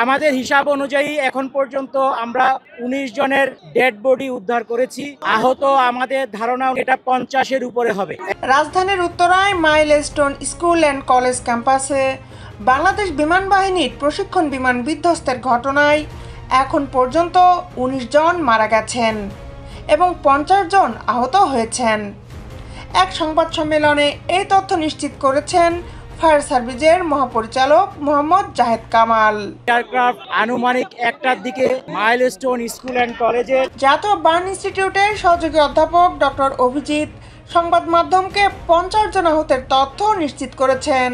আমাদের হিসাব অনুযায়ী এখন পর্যন্ত আমরা ১৯ জনের ডেড বডি উদ্ধার করেছি। আহত আমাদের ধারণা এটা ৫০-এর উপরে হবে। রাজধানীর উত্তরায় মাইলস্টোন স্কুল অ্যান্ড কলেজ ক্যাম্পাসে বাংলাদেশ বিমান বাহিনীর প্রশিক্ষণ বিমান বিধ্বস্তের ঘটনায় এখন পর্যন্ত ১৯ জন মারা গেছেন এবং ৫০ জন আহত হয়েছেন। এক সংবাদ সম্মেলনে এই তথ্য নিশ্চিত করেছেন ফায়ার সার্ভিসের মহাপরিচালক মোহাম্মদ জাহেদ কামাল। এয়ারক্রাফট আনুমানিক ১টার দিকে মাইলস্টোন স্কুল অ্যান্ড কলেজের জাতীয় বার্ন ইনস্টিটিউটের সহযোগী অধ্যাপক ডক্টর অভিজিৎ সংবাদ মাধ্যমকে ৫০ জন আহতের তথ্য নিশ্চিত করেছেন।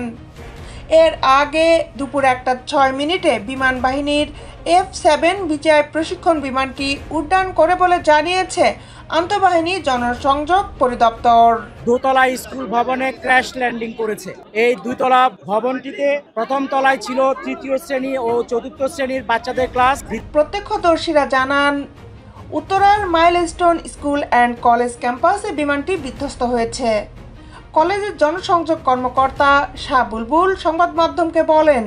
এর আগে দুপুর ১:০৬ বিমান বাহিনীর F-7 বিজিআই প্রশিক্ষণ বিমানটি উড্ডয়ন করে বলে জানিয়েছে আন্তঃবাহিনী জনসংযোগ পরিদপ্তর। দোতলা স্কুল ভবনে ক্র্যাশ ল্যান্ডিং করেছে। এই দুতলা ভবনটিতে প্রথম তলায় ছিল তৃতীয় শ্রেণী ও চতুর্থ শ্রেণীর বাচ্চাদের ক্লাস। প্রত্যক্ষদর্শীরা জানান, উত্তরার মাইলস্টোন স্কুল অ্যান্ড কলেজ ক্যাম্পাসে বিমানটি বিধ্বস্ত হয়েছে। কলেজের জনসংযোগ কর্মকর্তা শাহ বুলবুল সংবাদ মাধ্যমকে বলেন,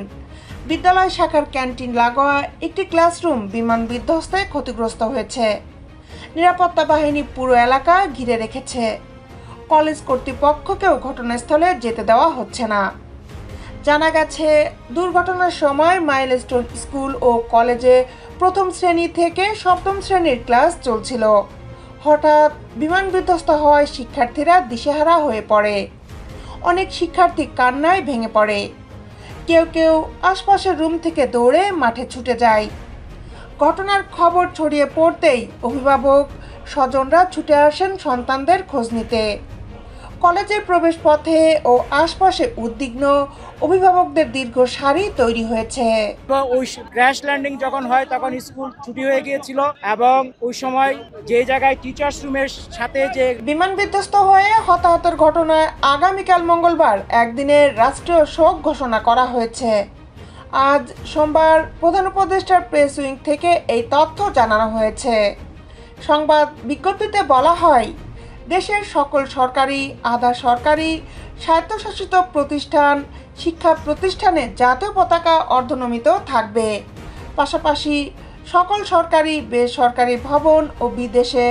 বিদ্যালয় শাখার ক্যান্টিন লাগোয়া একটি ক্লাসরুম বিমান বিধ্বস্তে ক্ষতিগ্রস্ত হয়েছে। নিরাপত্তা বাহিনী পুরো এলাকা ঘিরে রেখেছে। কলেজ কর্তৃপক্ষকেও ঘটনাস্থলে যেতে দেওয়া হচ্ছে না। জানা গেছে, দুর্ঘটনার সময় মাইলস্টোন স্কুল ও কলেজে প্রথম শ্রেণী থেকে সপ্তম শ্রেণীর ক্লাস চলছিল। হঠাৎ বিমান বিধ্বস্ত হওয়ায় শিক্ষার্থীরা দিশেহারা হয়ে পড়ে। অনেক শিক্ষার্থী কান্নায় ভেঙে পড়ে। কেউ কেউ আশপাশের রুম থেকে দৌড়ে মাঠে ছুটে যায়। ঘটনার খবর ছড়িয়ে পড়তেই অভিভাবক স্বজনরা ছুটে আসেন সন্তানদের খোঁজ নিতে। কলেজের প্রবেশপথে ও আশপাশে উদ্বিগ্ন অভিভাবকদের দীর্ঘ সারি তৈরি হয়েছে। ওই ক্র্যাশ ল্যান্ডিং যখন হয় তখন স্কুল ছুটি হয়ে গিয়েছিল এবং ওই সময় যে জায়গায় টিচার্স রুমের সাথে যে বিমান বিধ্বস্ত হয়ে হতাহতের ঘটনায় আগামীকাল মঙ্গলবার একদিনের রাষ্ট্রীয় শোক ঘোষণা করা হয়েছে। আজ সোমবার প্রধান উপদেষ্টার প্রেস উইং থেকে এই তথ্য জানানো হয়েছে। সংবাদ বিজ্ঞপ্তিতে বলা হয়, দেশের সকল সরকারি, আধা সরকারি, স্বায়ত্তশাসিত প্রতিষ্ঠান, শিক্ষা প্রতিষ্ঠানে জাতীয় পতাকা অর্ধনমিত থাকবে। পাশাপাশি সকল সরকারি, বেসরকারি ভবন ও বিদেশে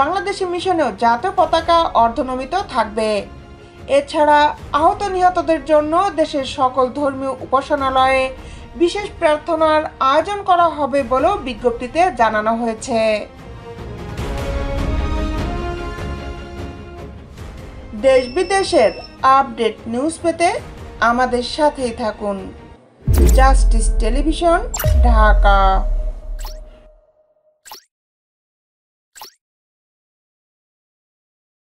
বাংলাদেশি মিশনেও জাতীয় পতাকা অর্ধনমিত থাকবে। এছাড়া আহত নিহতদের জন্য দেশের সকল ধর্মীয় উপাসনালয়ে বিশেষ প্রার্থনার আয়োজন করা হবে বলেও বিজ্ঞপ্তিতে জানানো হয়েছে। দেশ বিদেশের আপডেট নিউজ পেতে আমাদের সাথেই থাকুন। Justice television, Dhaka.